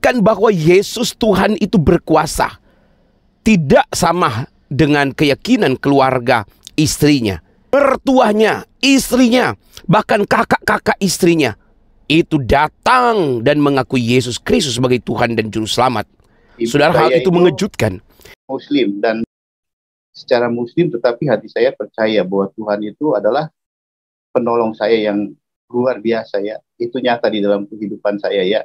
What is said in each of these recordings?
membuktikan bahwa Yesus Tuhan itu berkuasa. Tidak sama dengan keyakinan keluarga istrinya, mertuanya, istrinya, bahkan kakak-kakak istrinya itu datang dan mengakui Yesus Kristus sebagai Tuhan dan Juru Selamat. Saudara, hal itu mengejutkan. Muslim dan secara Muslim, tetapi hati saya percaya bahwa Tuhan itu adalah penolong saya yang luar biasa ya. Itu nyata di dalam kehidupan saya ya.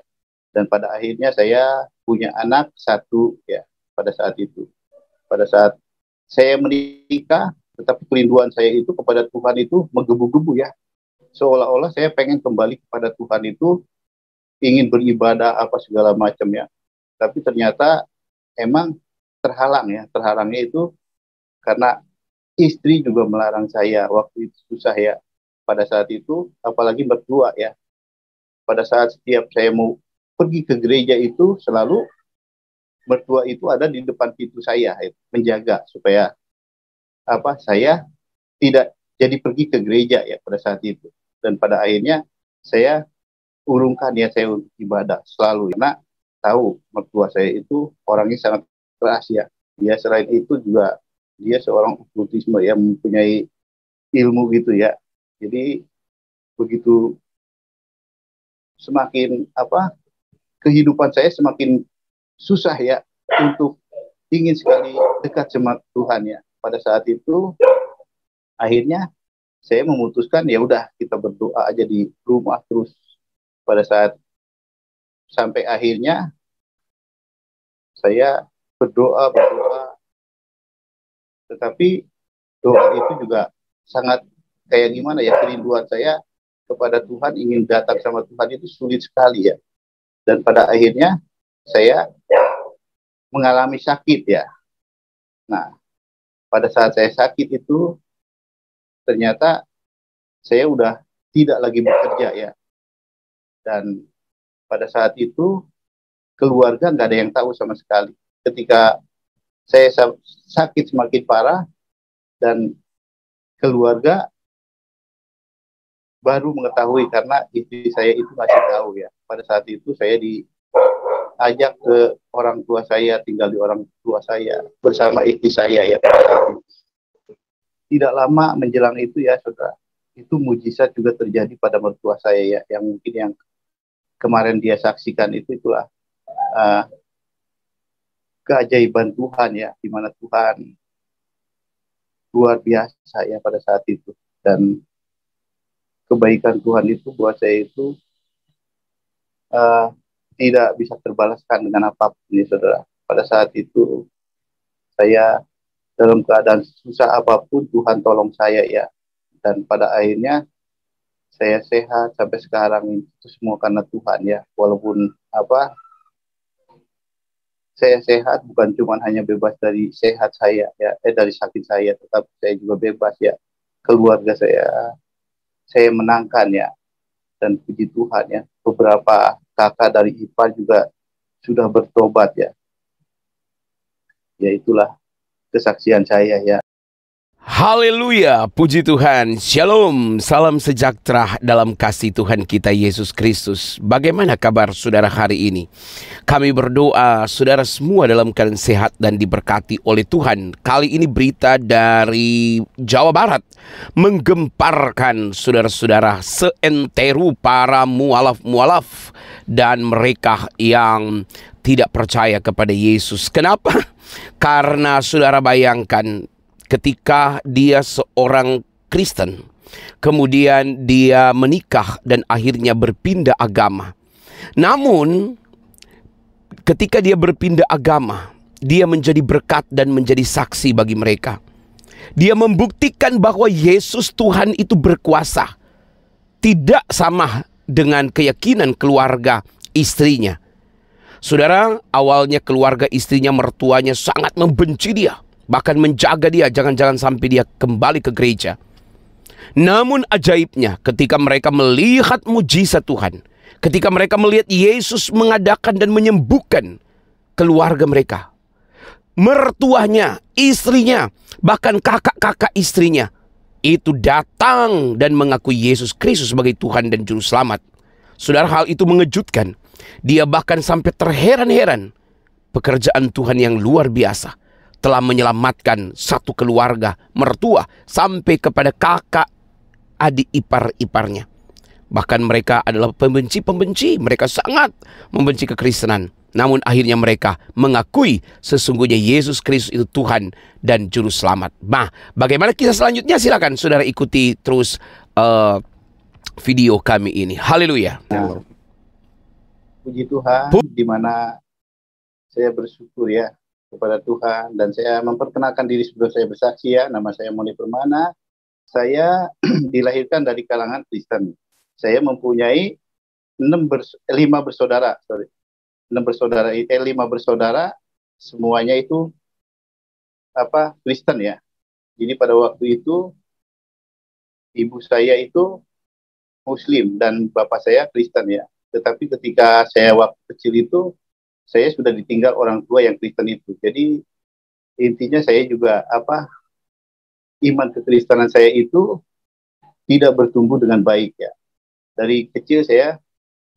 Dan pada akhirnya saya punya anak satu ya pada saat itu. Pada saat saya menikah, tetapi kerinduan saya itu kepada Tuhan itu menggebu-gebu ya. Seolah-olah saya pengen kembali kepada Tuhan itu, ingin beribadah apa segala macam ya. Tapi ternyata emang terhalang ya. Terhalangnya itu karena istri juga melarang saya. Waktu itu susah ya. Pada saat itu, apalagi mertua ya. Pada saat setiap saya mau pergi ke gereja itu, selalu mertua itu ada di depan pintu saya, menjaga supaya saya tidak jadi pergi ke gereja ya pada saat itu. Dan pada akhirnya saya urungkan ya saya untuk ibadah selalu. Karena tahu mertua saya itu orangnya sangat keras ya. Dia selain itu juga dia seorang okkultisme yang mempunyai ilmu gitu ya. Jadi begitu semakin kehidupan saya semakin susah ya untuk ingin sekali dekat sama Tuhan ya. Pada saat itu akhirnya saya memutuskan ya udah kita berdoa aja di rumah terus. Pada saat sampai akhirnya saya berdoa, tetapi doa itu juga sangat kayak gimana ya, kerinduan saya kepada Tuhan, ingin datang sama Tuhan itu sulit sekali ya. Dan pada akhirnya saya mengalami sakit ya. Nah, pada saat saya sakit itu ternyata saya udah tidak lagi bekerja ya. Dan pada saat itu keluarga nggak ada yang tahu sama sekali. Ketika saya sakit semakin parah dan keluarga baru mengetahui karena istri saya itu masih tahu ya. Pada saat itu saya diajak ke orang tua saya, tinggal di orang tua saya bersama istri saya ya. Tidak lama menjelang itu ya saudara, itu mujizat juga terjadi pada mertua saya ya, yang mungkin yang kemarin dia saksikan itulah keajaiban Tuhan ya, di mana Tuhan luar biasa ya pada saat itu. Dan kebaikan Tuhan itu buat saya itu tidak bisa terbalaskan dengan apapun ya saudara. Pada saat itu saya dalam keadaan susah apapun, Tuhan tolong saya ya. Dan pada akhirnya saya sehat sampai sekarang, itu semua karena Tuhan ya. Walaupun saya sehat bukan cuma hanya bebas dari sehat saya ya, dari sakit saya, tetapi saya juga bebas ya. Keluarga saya menangkan ya. Dan puji Tuhan ya, beberapa kakak dari IPA juga sudah bertobat ya. Ya itulah kesaksian saya ya. Haleluya, puji Tuhan. Shalom, salam sejahtera dalam kasih Tuhan kita Yesus Kristus. Bagaimana kabar saudara hari ini? Kami berdoa saudara semua dalam keadaan sehat dan diberkati oleh Tuhan. Kali ini berita dari Jawa Barat menggemparkan saudara-saudara seentero para mualaf-mualaf dan mereka yang tidak percaya kepada Yesus. Kenapa? Karena saudara bayangkan, ketika dia seorang Kristen, kemudian dia menikah dan akhirnya berpindah agama. Namun, ketika dia berpindah agama, dia menjadi berkat dan menjadi saksi bagi mereka. Dia membuktikan bahwa Yesus Tuhan itu berkuasa. Tidak sama dengan keyakinan keluarga istrinya. Saudara, awalnya keluarga istrinya, mertuanya sangat membenci dia. Bahkan menjaga dia, jangan-jangan sampai dia kembali ke gereja. Namun ajaibnya, ketika mereka melihat mujizat Tuhan, ketika mereka melihat Yesus mengadakan dan menyembuhkan keluarga mereka, mertuanya, istrinya, bahkan kakak-kakak istrinya, itu datang dan mengakui Yesus Kristus sebagai Tuhan dan Juru Selamat. Saudara, hal itu mengejutkan. Dia bahkan sampai terheran-heran pekerjaan Tuhan yang luar biasa telah menyelamatkan satu keluarga, mertua, sampai kepada kakak, adik ipar-iparnya. Bahkan mereka adalah pembenci-pembenci, mereka sangat membenci kekristenan. Namun akhirnya mereka mengakui sesungguhnya Yesus Kristus itu Tuhan dan Juru Selamat. Nah, bagaimana kisah selanjutnya? Silakan saudara ikuti terus video kami ini. Haleluya. Nah, puji Tuhan, di mana saya bersyukur ya kepada Tuhan, dan saya memperkenalkan diri sebelum saya bersaksi ya. Nama saya Moni Permana. Saya dilahirkan dari kalangan Kristen. Saya mempunyai 5 bersaudara, 5 bersaudara, semuanya itu Kristen ya. Jadi pada waktu itu ibu saya itu Muslim dan bapak saya Kristen ya. Tetapi ketika saya waktu kecil itu, saya sudah ditinggal orang tua yang Kristen itu. Jadi intinya saya juga iman kekristenan saya itu tidak bertumbuh dengan baik ya. Dari kecil saya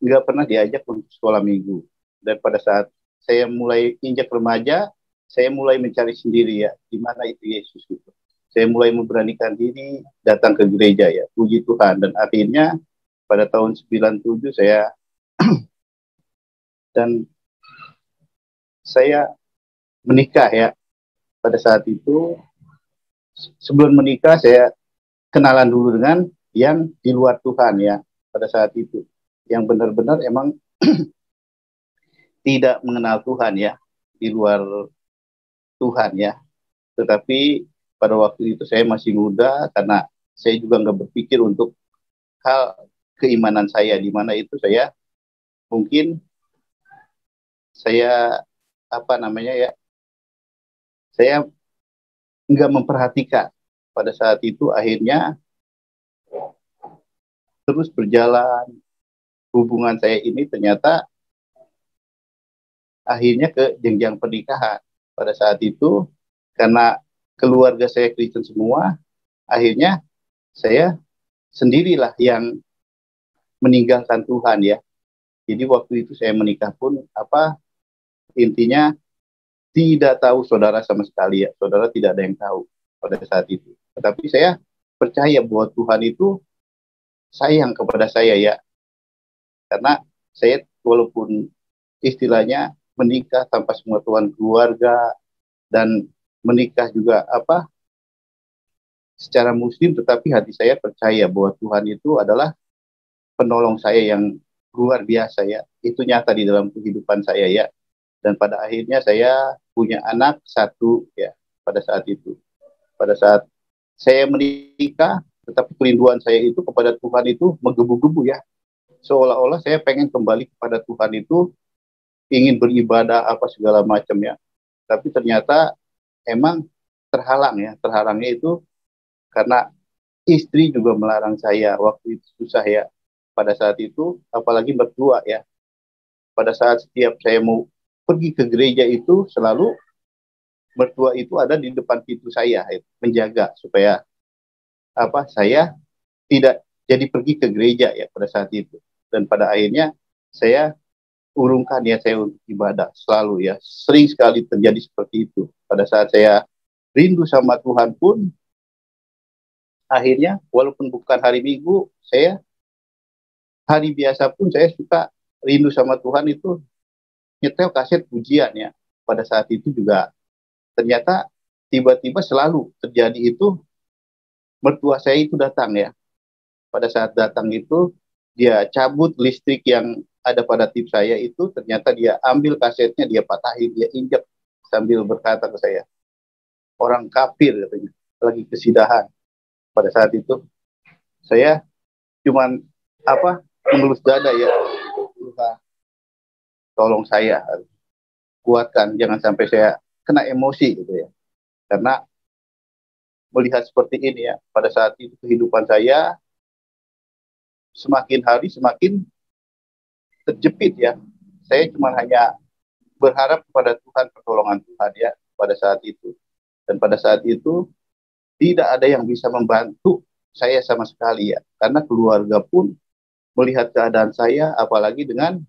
nggak pernah diajak untuk sekolah minggu. Dan pada saat saya mulai injak remaja, saya mulai mencari sendiri ya, di mana itu Yesus itu. Saya mulai memberanikan diri datang ke gereja ya, puji Tuhan. Dan akhirnya pada tahun 97 saya dan saya menikah ya. Pada saat itu, sebelum menikah saya kenalan dulu dengan yang di luar Tuhan ya. Pada saat itu, yang benar-benar emang tidak mengenal Tuhan ya, di luar Tuhan ya. Tetapi pada waktu itu saya masih muda, karena saya juga nggak berpikir untuk hal keimanan saya, di mana itu saya mungkin saya saya nggak memperhatikan. Pada saat itu akhirnya terus berjalan hubungan saya ini, ternyata akhirnya ke jenjang pernikahan. Pada saat itu karena keluarga saya Kristen semua, akhirnya saya sendirilah yang meninggalkan Tuhan ya. Jadi waktu itu saya menikah pun intinya tidak tahu saudara sama sekali ya. Saudara tidak ada yang tahu pada saat itu. Tetapi saya percaya bahwa Tuhan itu sayang kepada saya ya. Karena saya walaupun istilahnya menikah tanpa semua tuan keluarga, dan menikah juga secara muslim, tetapi hati saya percaya bahwa Tuhan itu adalah penolong saya yang luar biasa ya. Itu nyata di dalam kehidupan saya ya. Dan pada akhirnya saya punya anak 1 ya pada saat itu. Pada saat saya menikah, tetapi kerinduan saya itu kepada Tuhan itu menggebu-gebu ya. Seolah-olah saya pengen kembali kepada Tuhan itu, ingin beribadah apa segala macam ya. Tapi ternyata emang terhalang ya. Terhalangnya itu karena istri juga melarang saya. Waktu itu susah ya. Pada saat itu, apalagi berdua ya. Pada saat setiap saya mau pergi ke gereja itu, selalu mertua itu ada di depan pintu saya, menjaga supaya saya tidak jadi pergi ke gereja ya pada saat itu. Dan pada akhirnya saya urungkan ya saya untuk ibadah selalu ya. Sering sekali terjadi seperti itu. Pada saat saya rindu sama Tuhan pun, akhirnya walaupun bukan hari Minggu, saya hari biasa pun saya suka rindu sama Tuhan itu nyetel kaset pujian ya. Pada saat itu juga ternyata tiba-tiba selalu terjadi itu, mertua saya itu datang ya. Pada saat datang itu dia cabut listrik yang ada pada tip saya itu, ternyata dia ambil kasetnya, dia patahin, dia injak sambil berkata ke saya, orang kafir katanya, lagi kesidahan. Pada saat itu saya cuman mengelus dada ya, Tuhan tolong saya, kuatkan, jangan sampai saya kena emosi gitu ya. Karena melihat seperti ini ya, pada saat itu kehidupan saya semakin hari semakin terjepit ya. Saya cuma hanya berharap kepada Tuhan, pertolongan Tuhan ya pada saat itu. Dan pada saat itu tidak ada yang bisa membantu saya sama sekali ya. Karena keluarga pun melihat keadaan saya, apalagi dengan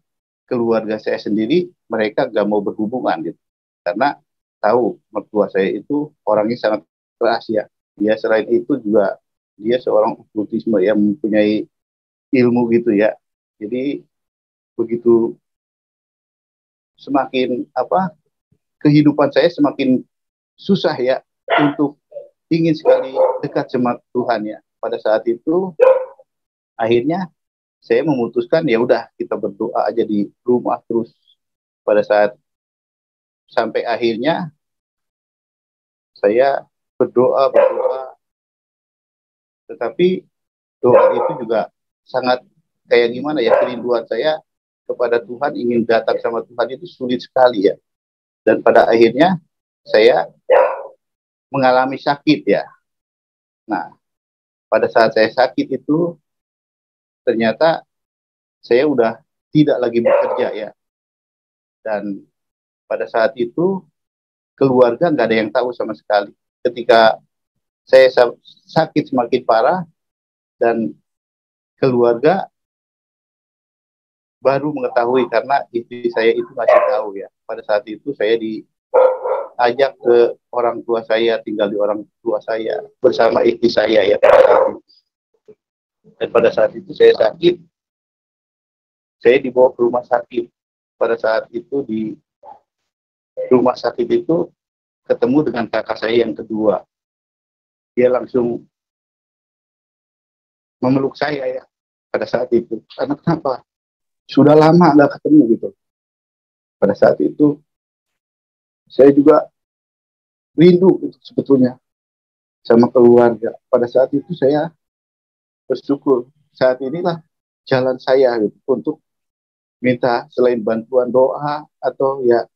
keluarga saya sendiri mereka nggak mau berhubungan gitu, karena tahu mertua saya itu orangnya sangat keras ya. Dia selain itu juga dia seorang okkultisme yang mempunyai ilmu gitu ya. Jadi begitu semakin apa kehidupan saya semakin susah ya untuk ingin sekali dekat sama Tuhan ya. Pada saat itu akhirnya saya memutuskan ya udah kita berdoa aja di rumah terus. Pada saat sampai akhirnya saya berdoa, tetapi doa itu juga sangat kayak gimana ya, kerinduan saya kepada Tuhan, ingin datang sama Tuhan itu sulit sekali ya. Dan pada akhirnya saya mengalami sakit ya. Nah, pada saat saya sakit itu ternyata saya udah tidak lagi bekerja ya. Dan pada saat itu keluarga nggak ada yang tahu sama sekali. Ketika saya sakit semakin parah dan keluarga baru mengetahui karena istri saya itu ngasih tahu ya. Pada saat itu saya diajak ke orang tua saya, tinggal di orang tua saya bersama istri saya ya. Dan pada saat itu saya sakit, saya dibawa ke rumah sakit. Pada saat itu di rumah sakit itu ketemu dengan kakak saya yang kedua. Dia langsung memeluk saya ya pada saat itu. Karena kenapa? Sudah lama nggak ketemu gitu. Pada saat itu saya juga rindu gitu, sebetulnya sama keluarga. Pada saat itu saya bersyukur saat inilah jalan saya gitu, untuk minta selain bantuan doa atau ya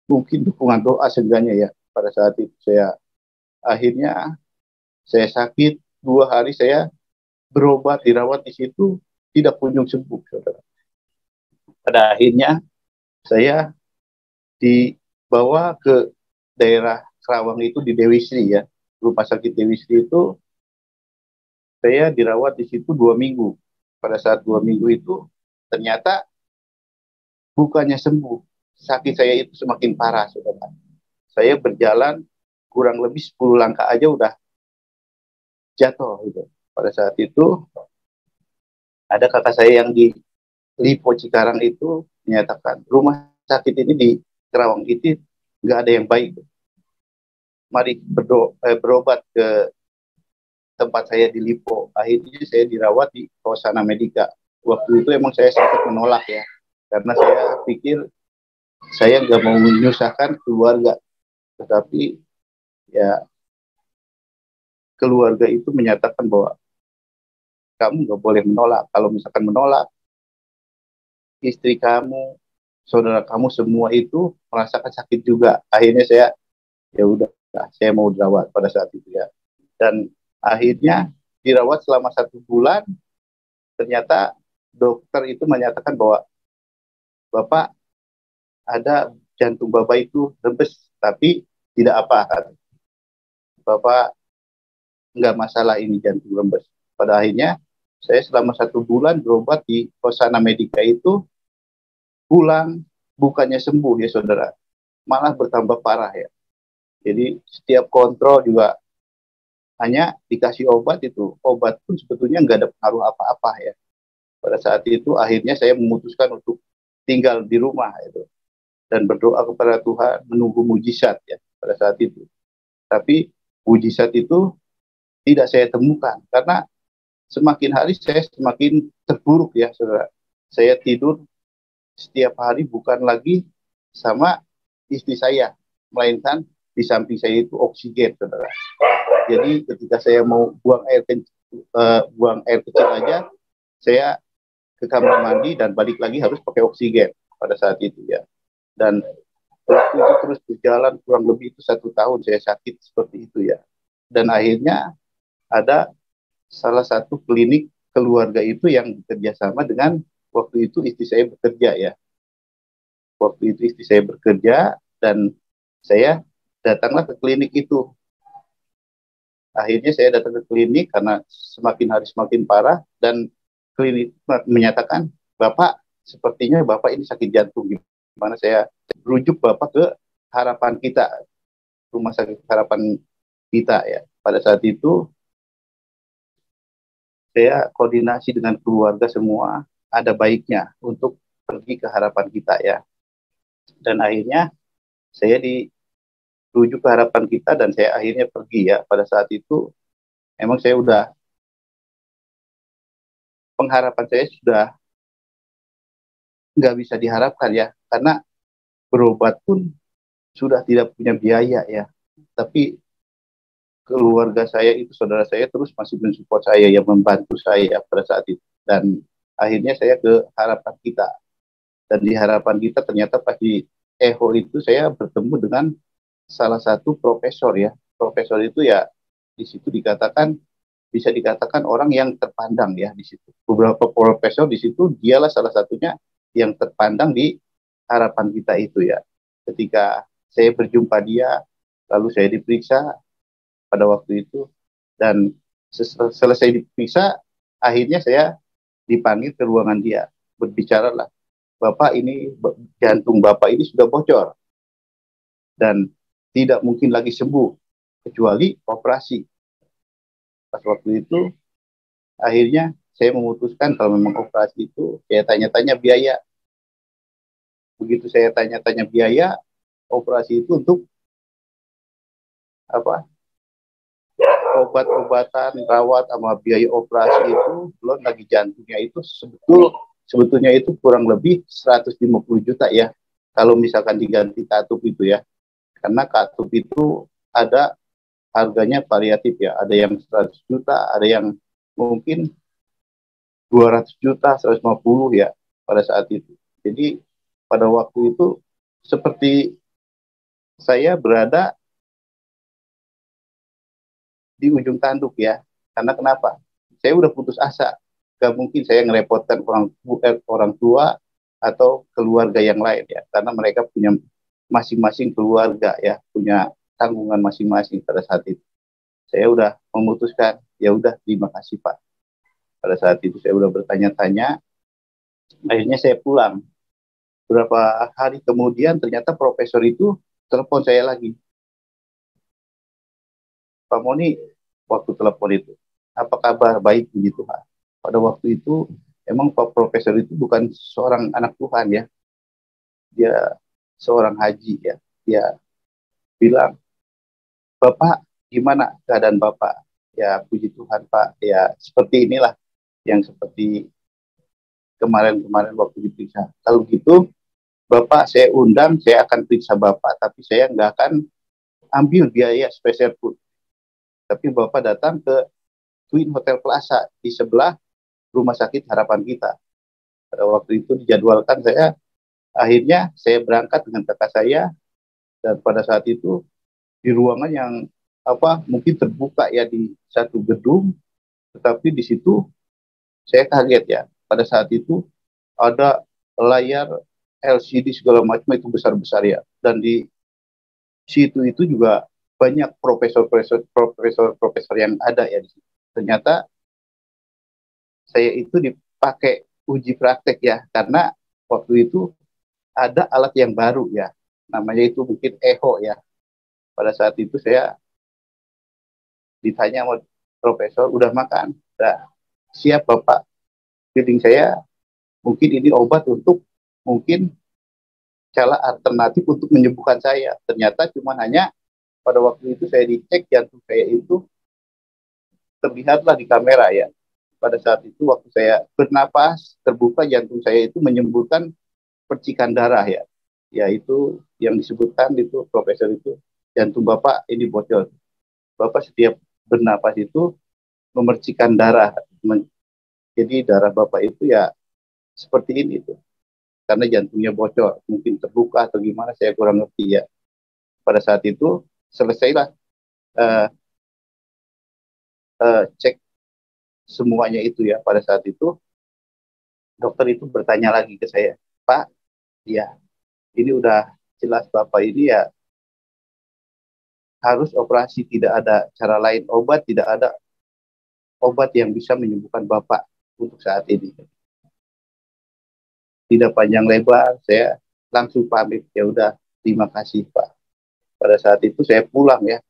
mungkin dukungan doa seenggaknya ya. Pada saat itu saya akhirnya saya sakit 2 hari, saya berobat dirawat di situ tidak kunjung sembuh, saudara. Pada akhirnya saya dibawa ke daerah Kerawang itu di Dewi Sri ya, rumah sakit Dewi Sri itu. Saya dirawat di situ 2 minggu. Pada saat 2 minggu itu ternyata bukannya sembuh, sakit saya itu semakin parah, saudara. Saya berjalan kurang lebih 10 langkah aja udah jatuh gitu. Pada saat itu ada kakak saya yang di Lipo Cikarang itu menyatakan rumah sakit ini di Kerawang itu nggak ada yang baik. Mari berobat ke tempat saya di Lipo. Akhirnya saya dirawat di Hosana Medica. Waktu itu emang saya sempat menolak ya, karena saya pikir saya nggak mau menyusahkan keluarga. Tetapi ya keluarga itu menyatakan bahwa kamu nggak boleh menolak. Kalau misalkan menolak, istri kamu, saudara kamu semua itu merasakan sakit juga. Akhirnya saya ya udah, saya mau dirawat pada saat itu ya. Dan akhirnya dirawat selama 1 bulan. Ternyata dokter itu menyatakan bahwa Bapak ada jantung Bapak itu rembes, tapi tidak apa, kan. Bapak nggak masalah ini jantung rembes. Pada akhirnya saya selama 1 bulan berobat di Hosana Medica itu, pulang bukannya sembuh ya saudara, malah bertambah parah ya. Jadi setiap kontrol juga hanya dikasih obat, itu obat pun sebetulnya nggak ada pengaruh apa-apa ya. Pada saat itu akhirnya saya memutuskan untuk tinggal di rumah itu dan berdoa kepada Tuhan, menunggu mujizat ya pada saat itu. Tapi mujizat itu tidak saya temukan karena semakin hari saya semakin terpuruk ya saudara. Saya tidur setiap hari bukan lagi sama istri saya, melainkan di samping saya itu oksigen, saudara. Jadi ketika saya mau buang air kecil aja, saya ke kamar mandi dan balik lagi harus pakai oksigen pada saat itu ya. Dan waktu itu terus berjalan kurang lebih itu 1 tahun saya sakit seperti itu ya. Dan akhirnya ada salah satu klinik keluarga itu yang bekerja sama dengan waktu itu istri saya bekerja ya. Waktu itu istri saya bekerja dan saya datanglah ke klinik itu. Akhirnya saya datang ke klinik karena semakin hari semakin parah dan klinik menyatakan, Bapak sepertinya Bapak ini sakit jantung. Gimana saya rujuk Bapak ke Harapan Kita, Rumah Sakit Harapan Kita ya. Pada saat itu saya koordinasi dengan keluarga semua, ada baiknya untuk pergi ke Harapan Kita ya. Dan akhirnya saya dirujuk ke Harapan Kita dan saya akhirnya pergi ya. Pada saat itu emang saya udah, pengharapan saya sudah nggak bisa diharapkan ya, karena berobat pun sudah tidak punya biaya ya. Tapi keluarga saya itu, saudara saya terus masih mensupport saya, yang membantu saya pada saat itu. Dan akhirnya saya ke Harapan Kita. Dan di Harapan Kita ternyata pas di EHO itu saya bertemu dengan salah satu profesor ya. Profesor itu ya di situ dikatakan, bisa dikatakan orang yang terpandang ya di situ. Beberapa profesor di situ, dialah salah satunya yang terpandang di Harapan Kita itu ya. Ketika saya berjumpa dia, lalu saya diperiksa pada waktu itu, dan selesai diperiksa, akhirnya saya dipanggil ke ruangan dia. Berbicaralah, Bapak ini, jantung Bapak ini sudah bocor dan tidak mungkin lagi sembuh kecuali operasi. Pas waktu itu akhirnya saya memutuskan kalau memang operasi itu, saya tanya-tanya biaya. Begitu saya tanya-tanya biaya operasi itu untuk apa, obat-obatan, rawat sama biaya operasi itu, belum lagi jantungnya itu sebetulnya itu kurang lebih 150 juta ya. Kalau misalkan diganti katup itu ya. Karena katup itu ada harganya variatif ya. Ada yang 100 juta, ada yang mungkin 200 juta, 150 ya pada saat itu. Jadi pada waktu itu seperti saya berada di ujung tanduk ya. Karena kenapa? Saya udah putus asa. Gak mungkin saya ngerepotkan orang tua atau keluarga yang lain ya. Karena mereka punya masing-masing keluarga ya, punya tanggungan masing-masing pada saat itu. Saya udah memutuskan, ya udah, terima kasih Pak. Pada saat itu saya udah bertanya-tanya, akhirnya saya pulang. Beberapa hari kemudian ternyata profesor itu telepon saya lagi. Pak Moni, waktu telepon itu, apa kabar? Baik, puji Tuhan. Pada waktu itu emang Pak Profesor itu bukan seorang anak Tuhan ya, dia seorang haji ya. Dia bilang, Bapak gimana keadaan Bapak? Ya puji Tuhan Pak, ya seperti inilah, yang seperti kemarin-kemarin waktu diperiksa. Kalau gitu Bapak saya undang, saya akan periksa Bapak, tapi saya nggak akan ambil biaya spesial pun. Tapi Bapak datang ke Twin Hotel Plaza di sebelah Rumah Sakit Harapan Kita. Pada waktu itu dijadwalkan akhirnya saya berangkat dengan kakak saya, dan pada saat itu di ruangan yang mungkin terbuka ya, di satu gedung, tetapi di situ saya kaget ya. Pada saat itu ada layar LCD segala macam itu besar-besar ya, dan di situ itu juga banyak profesor yang ada ya di situ. Ternyata saya itu dipakai uji praktek ya, karena waktu itu ada alat yang baru ya, namanya itu mungkin echo ya. Pada saat itu saya ditanya sama profesor, udah makan? Nah, siap Bapak. Feeling saya mungkin ini obat untuk, mungkin cara alternatif untuk menyembuhkan saya. Ternyata cuma hanya pada waktu itu saya dicek jantung saya itu, terlihatlah di kamera ya. Pada saat itu waktu saya bernapas terbuka, jantung saya itu menyembuhkan percikan darah ya. Yaitu yang disebutkan itu profesor itu, jantung Bapak ini bocor. Bapak setiap bernapas itu memercikan darah. Jadi darah Bapak itu ya seperti ini tuh. Karena jantungnya bocor, mungkin terbuka atau gimana, saya kurang ngerti ya. Pada saat itu selesailah uh, cek semuanya itu ya. Pada saat itu dokter itu bertanya lagi ke saya, Pak, ya ini udah jelas Bapak ini ya harus operasi, tidak ada cara lain, tidak ada obat yang bisa menyembuhkan Bapak untuk saat ini. Tidak panjang lebar, saya langsung pamit. Ya udah, terima kasih Pak. Pada saat itu saya pulang ya.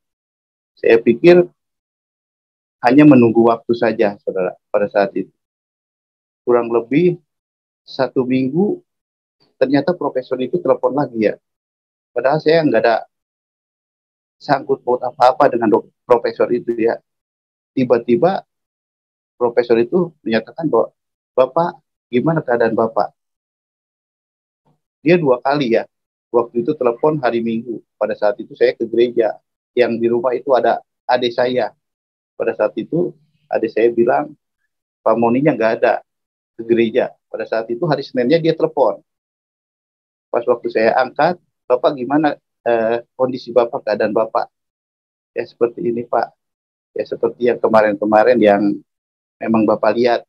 Saya pikir hanya menunggu waktu saja, saudara. Pada saat itu kurang lebih 1 minggu, ternyata profesor itu telepon lagi ya. Padahal saya nggak ada sangkut paut apa-apa dengan profesor itu ya. Tiba-tiba profesor itu menyatakan bahwa, Bapak, gimana keadaan Bapak? Dia 2 kali ya. Waktu itu telepon hari Minggu. Pada saat itu saya ke gereja. Yang di rumah itu ada adik saya. Pada saat itu adik saya bilang, Pak Moninya nggak ada ke gereja. Pada saat itu hari Seninnya dia telepon. Pas waktu saya angkat, Bapak gimana kondisi Bapak, keadaan Bapak? Ya seperti ini Pak. Ya seperti yang kemarin-kemarin yang memang Bapak lihat.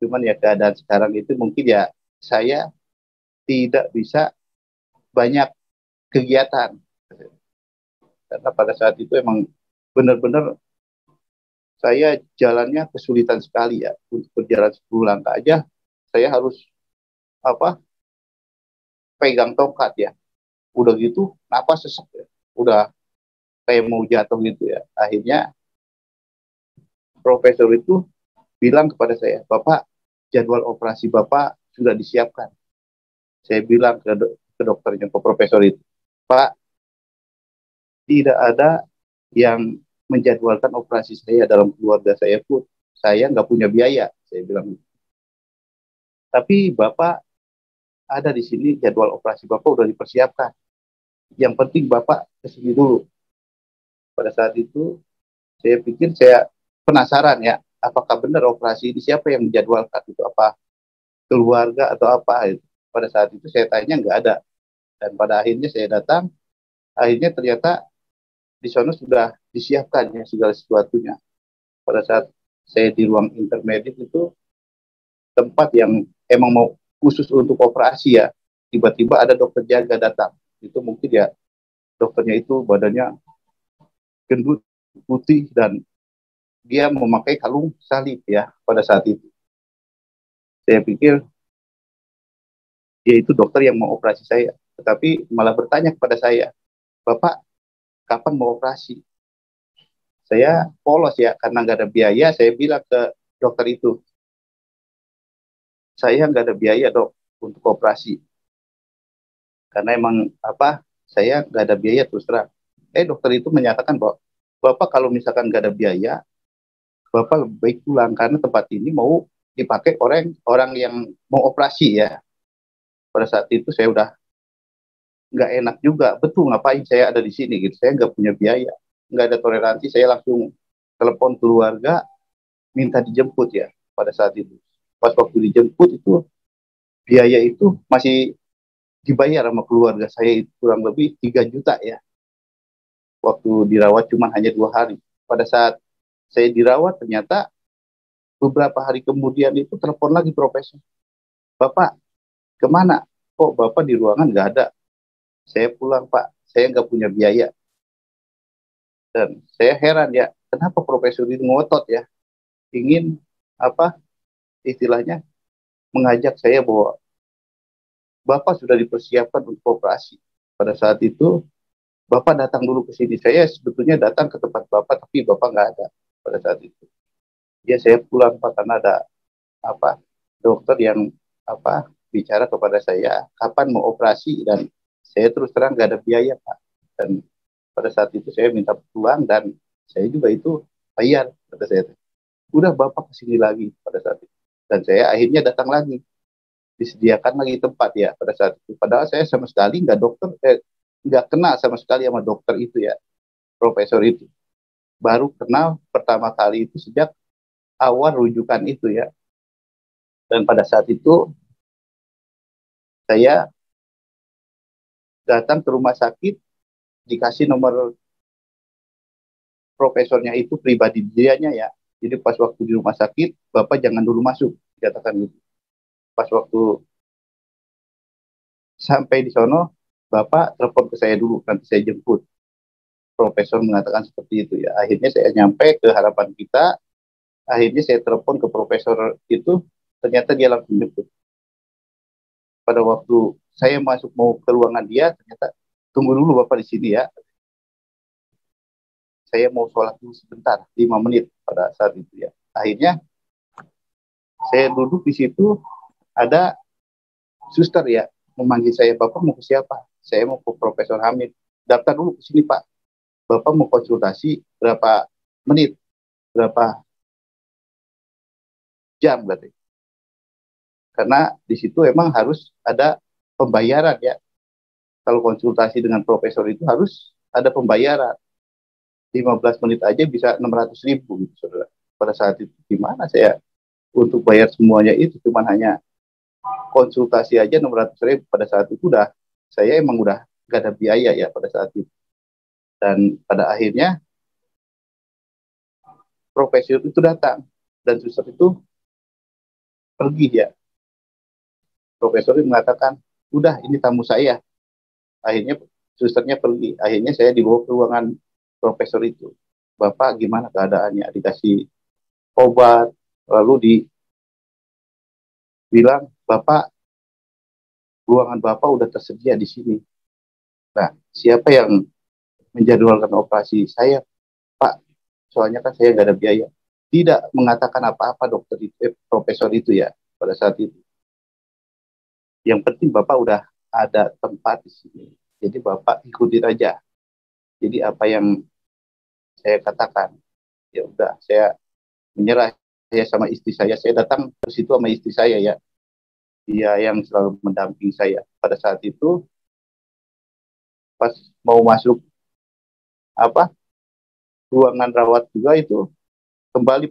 Cuman ya keadaan sekarang itu mungkin ya saya tidak bisa banyak kegiatan. Karena pada saat itu emang benar-benar saya jalannya kesulitan sekali ya. Untuk berjalan 10 langkah aja, saya harus apa pegang tongkat ya. Udah gitu, napas sesek ya. Udah kayak mau jatuh gitu ya. Akhirnya profesor itu bilang kepada saya, Bapak, jadwal operasi Bapak sudah disiapkan. Saya bilang ke dokternya, ke profesor itu, Pak, tidak ada yang menjadwalkan operasi saya dalam keluarga saya pun. Saya nggak punya biaya, saya bilang. Tapi Bapak ada di sini, jadwal operasi Bapak udah dipersiapkan. Yang penting Bapak kesini dulu. Pada saat itu, saya pikir saya penasaran ya, apakah benar operasi ini, siapa yang menjadwalkan itu, apa keluarga atau apa. Pada saat itu saya tanya nggak ada. Dan pada akhirnya saya datang, akhirnya ternyata di sana sudah disiapkan ya segala sesuatunya. Pada saat saya di ruang intermediate itu tempat yang emang mau khusus untuk operasi ya. Tiba-tiba ada dokter jaga datang. Itu mungkin ya dokternya itu badannya gendut, putih, dan dia memakai kalung salib ya pada saat itu. Saya pikir dia itu dokter yang mau operasi saya. Tetapi malah bertanya kepada saya, Bapak kapan mau operasi? Saya polos ya, karena nggak ada biaya, saya bilang ke dokter itu, saya nggak ada biaya dok untuk operasi. Karena emang saya nggak ada biaya terus terang. Dokter itu menyatakan bahwa Bapak kalau misalkan nggak ada biaya, Bapak lebih baik pulang karena tempat ini mau dipakai orang orang yang mau operasi ya. Pada saat itu saya udah nggak enak juga, betul ngapain saya ada di sini gitu, saya nggak punya biaya, nggak ada toleransi, saya langsung telepon keluarga minta dijemput ya. Pada saat itu pas waktu dijemput itu biaya itu masih dibayar sama keluarga saya, itu kurang lebih 3 juta ya. Waktu dirawat cuma hanya 2 hari. Pada saat saya dirawat ternyata beberapa hari kemudian itu telepon lagi profesor, Bapak kemana, kok Bapak di ruangan nggak ada? Saya pulang Pak, saya nggak punya biaya. Dan saya heran ya, kenapa profesor itu ngotot ya, ingin apa istilahnya mengajak saya bahwa Bapak sudah dipersiapkan untuk operasi. Pada saat itu Bapak datang dulu ke sini. Saya sebetulnya datang ke tempat Bapak, tapi Bapak nggak ada pada saat itu. Ya saya pulang Pak, karena ada dokter yang bicara kepada saya kapan mau operasi, dan saya terus terang nggak ada biaya Pak. Dan pada saat itu saya minta pulang, dan saya juga itu bayar, kata saya. Udah Bapak kesini lagi pada saat itu. Dan saya akhirnya datang lagi, disediakan lagi tempat ya pada saat itu. Padahal saya sama sekali nggak kenal sama sekali sama dokter itu ya, profesor itu. Baru kenal pertama kali itu sejak awal rujukan itu ya. Dan pada saat itu saya datang ke rumah sakit, dikasih nomor profesornya itu pribadi dianya ya. Jadi pas waktu di rumah sakit, Bapak jangan dulu masuk, dikatakan gitu. Pas waktu sampai di sono, Bapak telepon ke saya dulu, nanti saya jemput. Profesor mengatakan seperti itu ya. Akhirnya saya nyampe ke harapan kita, akhirnya saya telepon ke profesor itu, ternyata dia langsung jemput. pada waktu saya masuk mau ke ruangan dia, ternyata tunggu dulu Bapak di sini ya. Saya mau sholat dulu sebentar, 5 menit pada saat itu ya. Akhirnya saya duduk di situ, ada suster ya memanggil saya, Bapak mau ke siapa? Saya mau ke Profesor Hamid. Daftar dulu ke sini Pak. Bapak mau konsultasi berapa menit, berapa jam berarti. Karena di situ emang harus ada pembayaran ya. Kalau konsultasi dengan profesor itu harus ada pembayaran. 15 menit aja bisa 600.000 gitu, saudara. Pada saat itu gimana saya untuk bayar semuanya itu, cuma hanya konsultasi aja 600.000 pada saat itu saya emang udah gak ada biaya ya pada saat itu. Dan pada akhirnya profesor itu datang dan suster itu pergi ya. Profesor itu mengatakan, udah ini tamu saya. Akhirnya susternya pergi. Akhirnya saya dibawa ke ruangan profesor itu. Bapak gimana keadaannya? Dikasih obat, lalu dibilang, Bapak, ruangan Bapak udah tersedia di sini. Nah, siapa yang menjadwalkan operasi? Saya, Pak, soalnya kan saya nggak ada biaya. Tidak mengatakan apa-apa dokter itu, profesor itu ya, pada saat itu. Yang penting Bapak udah ada tempat di sini. Jadi Bapak ikutin aja. Jadi apa yang saya katakan, ya udah saya menyerah. Saya sama istri saya datang ke situ sama istri saya ya. Dia yang selalu mendampingi saya. Pada saat itu pas mau masuk apa ruangan rawat juga itu kembali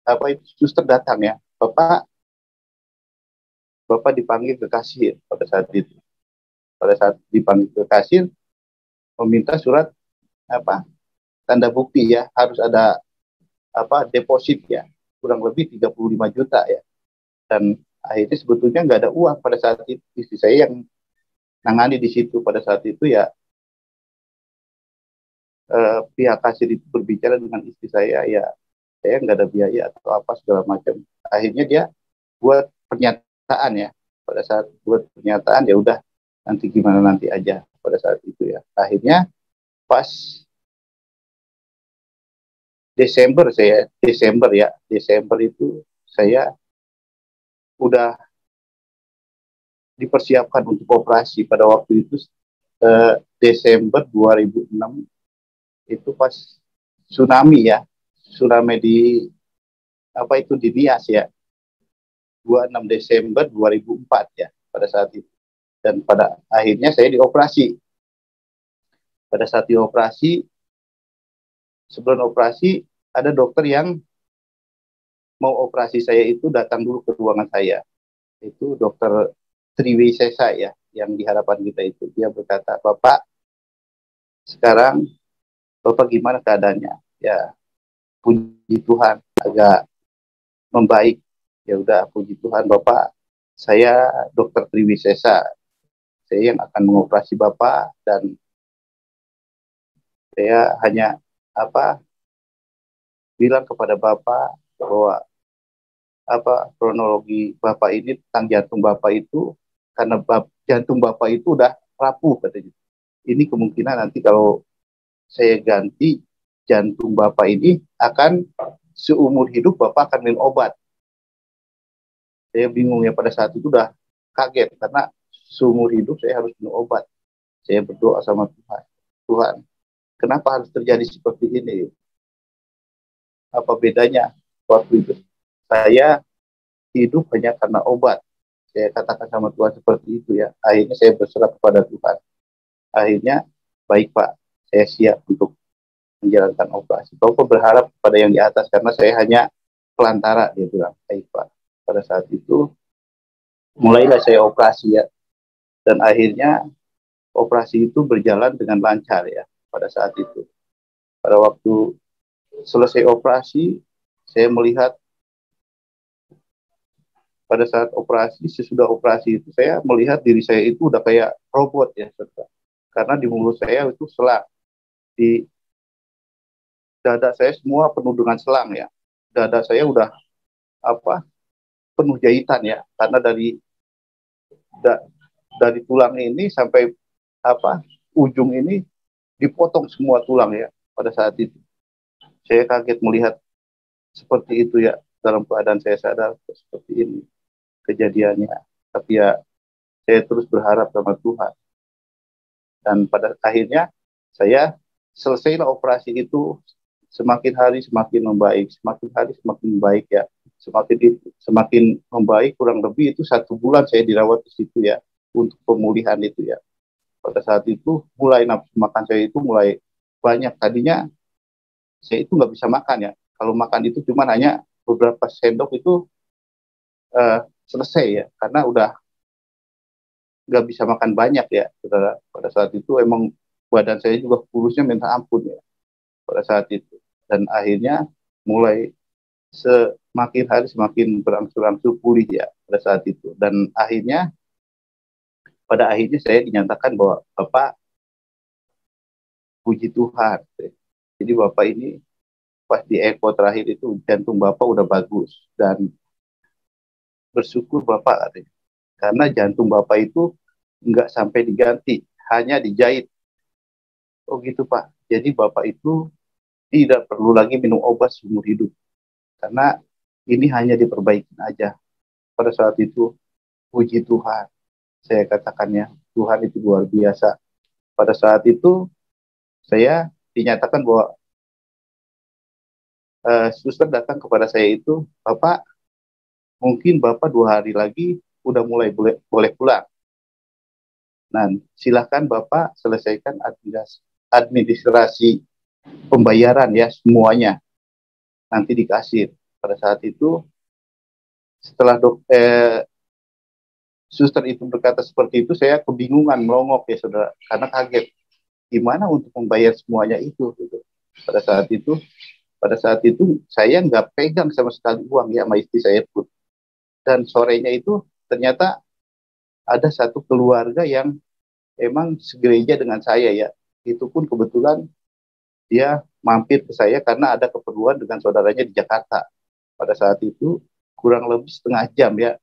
apa itu suster datang ya. Bapak dipanggil ke kasir pada saat itu. Pada saat dipanggil ke kasir meminta surat apa tanda bukti ya, harus ada apa deposit ya, kurang lebih 35 juta ya. Dan akhirnya sebetulnya nggak ada uang pada saat itu. Istri saya yang nangani di situ pada saat itu ya. Pihak kasir itu berbicara dengan istri saya ya, saya nggak ada biaya atau apa segala macam. Akhirnya dia buat pernyataan ya. Pada saat buat pernyataan ya udah nanti gimana nanti aja pada saat itu ya. Akhirnya pas Desember itu saya udah dipersiapkan untuk operasi pada waktu itu. Desember 2006 itu pas tsunami ya, tsunami di apa itu di Nias ya, 26 Desember 2004 ya pada saat itu. Dan pada akhirnya saya dioperasi. Pada saat dioperasi, sebelum operasi ada dokter yang mau operasi saya itu datang dulu ke ruangan saya. Itu dokter Triwisesa ya, yang di harapan kita itu. Dia berkata, Bapak, sekarang Bapak gimana keadaannya? Ya, puji Tuhan, agak membaik. Ya udah, puji Tuhan Bapak, saya dokter Triwisesa. Saya yang akan mengoperasi Bapak dan saya hanya apa bilang kepada Bapak bahwa apa kronologi Bapak ini tentang jantung Bapak itu karena jantung Bapak itu udah rapuh katanya. Ini kemungkinan nanti kalau saya ganti jantung Bapak ini akan seumur hidup Bapak akan minum obat. Saya bingung ya pada saat itu udah kaget karena seumur hidup saya harus minum obat. Saya berdoa sama Tuhan. Tuhan, kenapa harus terjadi seperti ini? Apa bedanya waktu itu saya hidup hanya karena obat. Saya katakan sama Tuhan seperti itu ya. Akhirnya saya berserah kepada Tuhan. Akhirnya, baik Pak, saya siap untuk menjalankan operasi. Bapak berharap pada yang di atas karena saya hanya pelantara, dia bilang. Baik Pak. Pada saat itu, mulailah saya operasi ya. Dan akhirnya operasi itu berjalan dengan lancar ya pada saat itu. Pada waktu selesai operasi, saya melihat pada saat operasi, sesudah operasi itu saya melihat diri saya itu udah kayak robot ya, saudara. Karena di mulut saya itu selang, di dada saya semua penuh dengan selang ya. Dada saya udah apa penuh jahitan ya, karena dari Da, dari tulang ini sampai apa ujung ini dipotong semua tulang ya. Pada saat itu saya kaget melihat seperti itu ya, dalam keadaan saya sadar seperti ini kejadiannya. Tapi ya saya terus berharap sama Tuhan, dan pada akhirnya saya selesailah operasi itu. Semakin hari semakin membaik, semakin hari semakin membaik ya, semakin membaik. Kurang lebih itu 1 bulan saya dirawat di situ ya, untuk pemulihan itu ya. Pada saat itu mulai nafsu makan saya itu mulai banyak. Tadinya saya itu nggak bisa makan ya, kalau makan itu cuma hanya beberapa sendok itu selesai ya, karena udah nggak bisa makan banyak ya, saudara. Pada saat itu emang badan saya juga kurusnya minta ampun ya, pada saat itu. Dan akhirnya mulai semakin hari semakin berangsur-angsur pulih ya, pada saat itu. Dan pada akhirnya saya dinyatakan bahwa Bapak, puji Tuhan, jadi Bapak ini pas di eko terakhir itu jantung Bapak udah bagus, dan bersyukur Bapak katanya, karena jantung Bapak itu nggak sampai diganti, hanya dijahit. Oh gitu Pak, jadi Bapak itu tidak perlu lagi minum obat seumur hidup, karena ini hanya diperbaikin aja. Pada saat itu puji Tuhan, saya katakannya Tuhan itu luar biasa. Pada saat itu saya dinyatakan bahwa suster datang kepada saya itu, Bapak, mungkin Bapak 2 hari lagi udah mulai boleh pulang. Nah, silahkan Bapak selesaikan administrasi pembayaran ya, semuanya nanti di kasir. Pada saat itu setelah suster itu berkata seperti itu, saya kebingungan, melongok ya saudara, karena kaget gimana untuk membayar semuanya itu gitu. Pada saat itu saya nggak pegang sama sekali uang ya, sama istri saya pun. Dan sorenya itu ternyata ada satu keluarga yang emang segereja dengan saya ya. Itu pun kebetulan dia mampir ke saya karena ada keperluan dengan saudaranya di Jakarta. Pada saat itu kurang lebih setengah jam ya,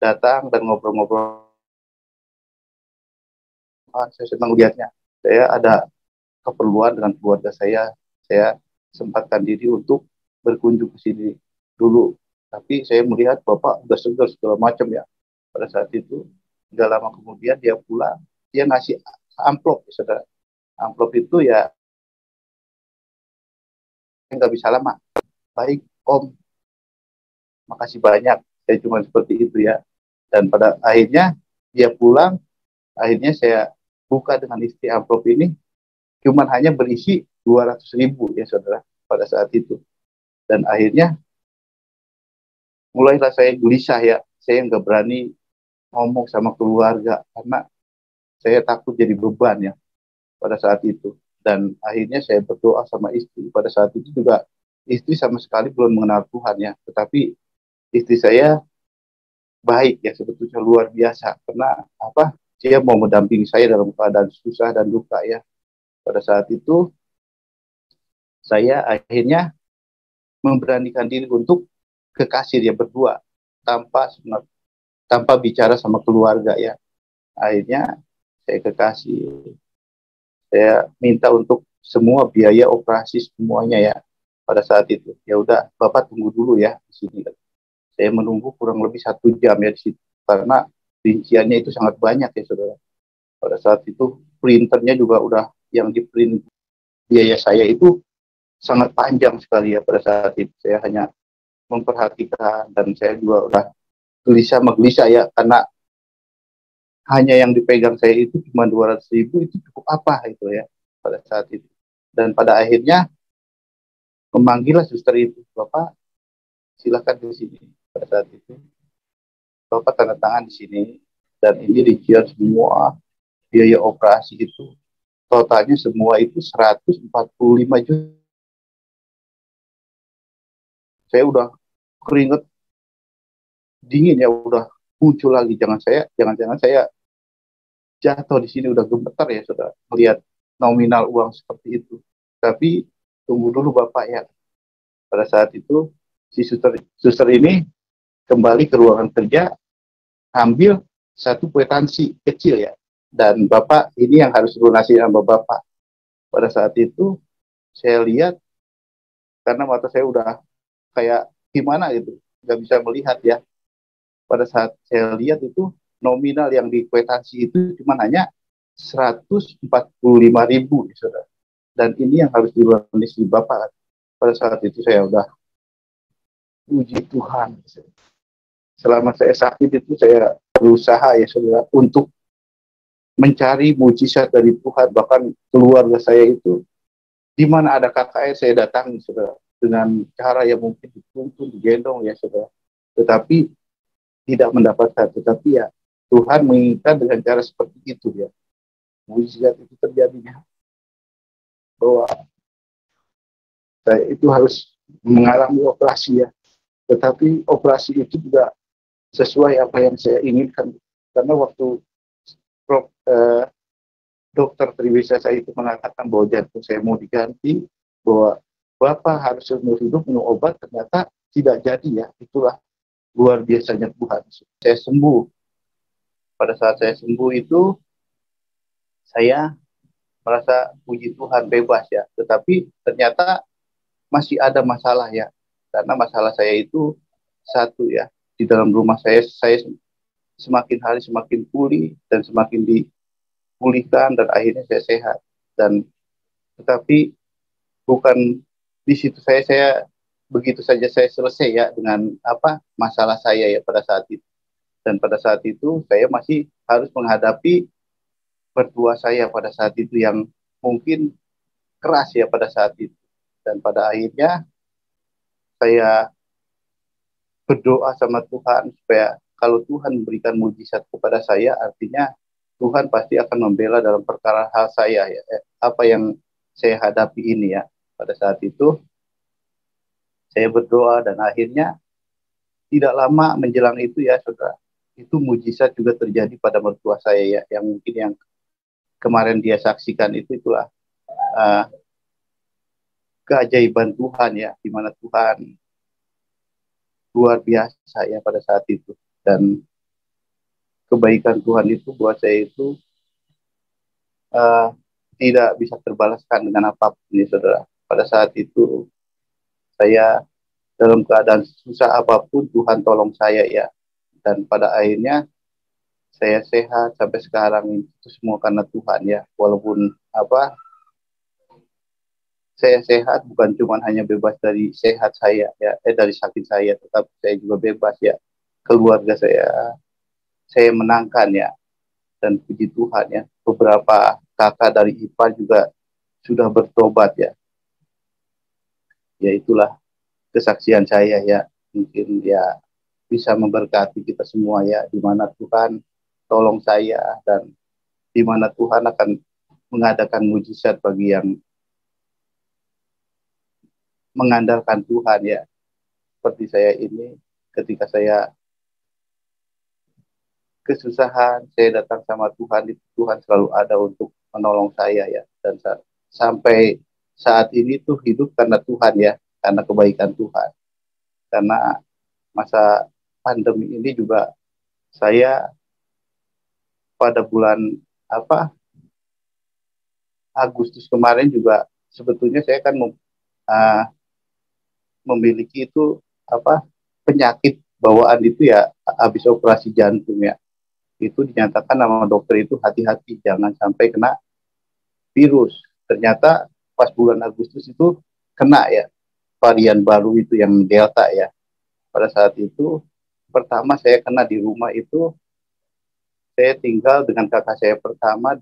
datang dan ngobrol-ngobrol. Saya senang lihatnya. Saya ada keperluan dengan keluarga saya sempatkan diri untuk berkunjung ke sini dulu. Tapi saya melihat Bapak udah segar segala macam ya. Pada saat itu, tidak lama kemudian dia pulang, dia ngasih amplop, ya, saudara. Amplop itu ya nggak bisa lama. Baik, Om, makasih banyak. Saya cuma seperti itu ya. Dan pada akhirnya dia pulang, akhirnya saya buka dengan istri amplop ini, cuman hanya berisi 200.000 ya saudara, pada saat itu. Dan akhirnya mulailah saya gelisah ya, saya nggak berani ngomong sama keluarga karena saya takut jadi beban ya pada saat itu. Dan akhirnya saya berdoa sama istri. Pada saat itu juga istri sama sekali belum mengenal Tuhan ya, tetapi istri saya baik ya, sebetulnya luar biasa, karena apa, dia mau mendampingi saya dalam keadaan susah dan duka ya. Pada saat itu saya akhirnya memberanikan diri untuk ke kasir ya, berdua, tanpa tanpa bicara sama keluarga ya. Akhirnya saya ke kasir, saya minta untuk semua biaya operasi semuanya ya. Pada saat itu ya udah, Bapak tunggu dulu ya di sini. Saya menunggu kurang lebih 1 jam ya di situ, karena rinciannya itu sangat banyak ya saudara. Pada saat itu printernya juga udah, yang di print biaya saya itu sangat panjang sekali ya. Pada saat itu saya hanya memperhatikan, dan saya juga udah gelisah ya, karena hanya yang dipegang saya itu cuma 200.000, itu cukup apa itu ya pada saat itu. Dan pada akhirnya memanggillah suster itu, Bapak silakan di sini. Pada saat itu Bapak tanda tangan di sini, dan ini rincian semua biaya operasi itu, totalnya semua itu 145 juta. Saya udah keringet dingin ya, udah muncul lagi. Jangan-jangan saya jatuh di sini, udah gemetar ya sudah melihat nominal uang seperti itu. Tapi tunggu dulu Bapak ya. Pada saat itu si suster ini kembali ke ruangan kerja, ambil satu kwitansi kecil ya, dan Bapak ini yang harus lunasi sama Bapak. Pada saat itu saya lihat, karena mata saya udah kayak gimana gitu, nggak bisa melihat ya. Pada saat saya lihat itu nominal yang di kwitansi itu cuma hanya 145.000 ya, saudara. Dan ini yang harus dilunasi Bapak. Pada saat itu saya udah puji Tuhan. Selama saya sakit itu saya berusaha ya saudara untuk mencari mujizat dari Tuhan. Bahkan keluarga saya itu, di mana ada KKR saya datangi saudara, dengan cara yang mungkin dituntun, digendong ya saudara. Tetapi tidak mendapatkan. Tetapi ya Tuhan menginginkan dengan cara seperti itu ya. Mujizat itu terjadinya. Bahwa saya itu harus mengalami operasi ya. Tetapi operasi itu juga sesuai apa yang saya inginkan. Karena waktu dokter Triwisa saya itu mengatakan bahwa jantung saya mau diganti, bahwa Bapak harus seumur hidup minum obat, ternyata tidak jadi ya. Itulah luar biasanya Tuhan. Saya sembuh. Pada saat saya sembuh itu, saya merasa puji Tuhan bebas ya. Tetapi ternyata masih ada masalah ya. Karena masalah saya itu satu ya. Di dalam rumah saya semakin hari semakin pulih dan semakin dipulihkan dan akhirnya saya sehat. Dan tetapi bukan di situ saya begitu saja saya selesai ya dengan apa masalah saya ya pada saat itu. Dan pada saat itu saya masih harus menghadapi mertua saya pada saat itu yang mungkin keras ya pada saat itu. Dan pada akhirnya saya berdoa sama Tuhan supaya kalau Tuhan memberikan mujizat kepada saya, artinya Tuhan pasti akan membela dalam perkara hal saya ya, apa yang saya hadapi ini ya. Pada saat itu saya berdoa dan akhirnya tidak lama menjelang itu ya saudara, itu mujizat juga terjadi pada mertua saya ya, yang mungkin yang kemarin dia saksikan itulah uh, keajaiban Tuhan ya, di mana Tuhan luar biasa ya pada saat itu. Dan kebaikan Tuhan itu buat saya itu uh, tidak bisa terbalaskan dengan apapun ya saudara. Pada saat itu saya dalam keadaan susah apapun Tuhan tolong saya ya. Dan pada akhirnya saya sehat sampai sekarang, itu semua karena Tuhan ya. Walaupun apa saya sehat bukan cuma hanya bebas dari sehat saya ya, dari sakit saya, tetapi saya juga bebas ya. Keluarga saya menangkan ya, dan puji Tuhan ya. Beberapa kakak dari IPA juga sudah bertobat ya. Ya itulah kesaksian saya ya. Mungkin ya bisa memberkati kita semua ya, di mana Tuhan tolong saya dan di mana Tuhan akan mengadakan mujizat bagi yang mengandalkan Tuhan ya. Seperti saya ini, ketika saya kesusahan, saya datang sama Tuhan, itu Tuhan selalu ada untuk menolong saya ya. Dan sampai saat ini tuh hidup karena Tuhan ya, karena kebaikan Tuhan. Karena masa pandemi ini juga saya pada bulan apa Agustus kemarin juga sebetulnya saya kan uh, memiliki itu apa penyakit bawaan itu ya, habis operasi jantung ya. Itu dinyatakan sama dokter itu hati-hati jangan sampai kena virus. Ternyata pas bulan Agustus itu kena ya, varian baru itu yang Delta ya. Pada saat itu pertama saya kena di rumah itu, saya tinggal dengan kakak saya pertama,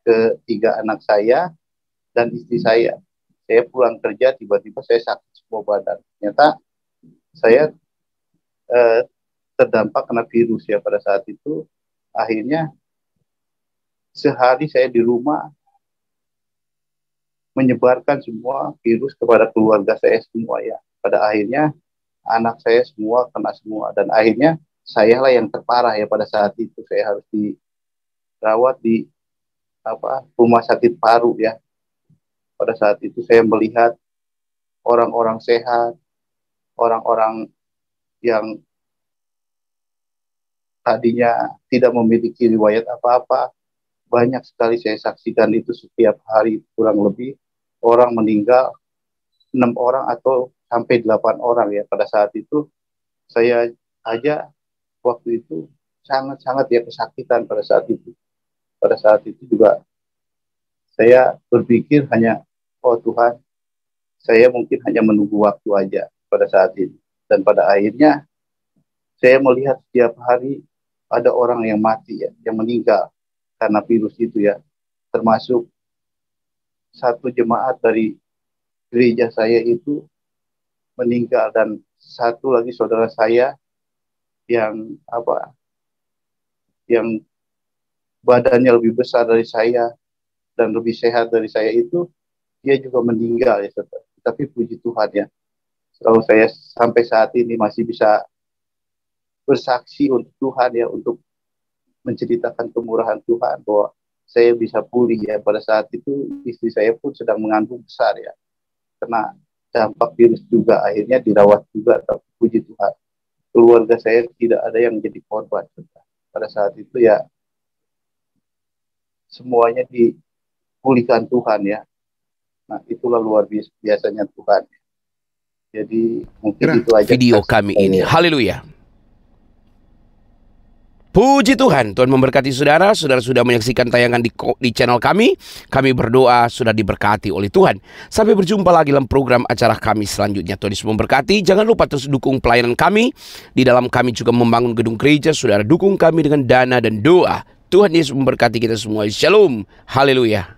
ketiga anak saya dan istri saya. Saya pulang kerja tiba-tiba saya sakit semua badan. Ternyata saya eh, terdampak kena virus ya pada saat itu. Akhirnya sehari saya di rumah menyebarkan semua virus kepada keluarga saya semua ya. Pada akhirnya anak saya semua kena semua, dan akhirnya saya lah yang terparah ya pada saat itu. Saya harus dirawat di rumah sakit paru ya. Pada saat itu saya melihat orang-orang sehat, orang-orang yang tadinya tidak memiliki riwayat apa-apa, banyak sekali saya saksikan itu setiap hari kurang lebih orang meninggal 6 orang atau sampai 8 orang ya. Pada saat itu saya aja waktu itu sangat-sangat ya kesakitan pada saat itu. Pada saat itu juga saya berpikir hanya, oh Tuhan, saya mungkin hanya menunggu waktu aja pada saat ini. Dan pada akhirnya saya melihat setiap hari ada orang yang mati ya, yang meninggal karena virus itu ya. Termasuk satu jemaat dari gereja saya itu meninggal, dan satu lagi saudara saya yang yang badannya lebih besar dari saya dan lebih sehat dari saya itu, dia juga meninggal ya saudara. Tapi puji Tuhan ya, kalau saya sampai saat ini masih bisa bersaksi untuk Tuhan ya, untuk menceritakan kemurahan Tuhan bahwa saya bisa pulih ya. Pada saat itu istri saya pun sedang mengandung besar ya, kena dampak virus juga, akhirnya dirawat juga. Tapi puji Tuhan, keluarga saya tidak ada yang jadi korban. Pada saat itu ya, semuanya dipulihkan Tuhan ya. Nah, itulah luar biasanya Tuhan. Jadi mungkin itu aja video kami ini. Haleluya. Puji Tuhan, Tuhan memberkati saudara. Saudara sudah menyaksikan tayangan di channel kami. Kami berdoa sudah diberkati oleh Tuhan. Sampai berjumpa lagi dalam program acara kami selanjutnya. Tuhan Yesus memberkati. Jangan lupa terus dukung pelayanan kami. Di dalam kami juga membangun gedung gereja. Saudara dukung kami dengan dana dan doa. Tuhan Yesus memberkati kita semua. Shalom. Haleluya.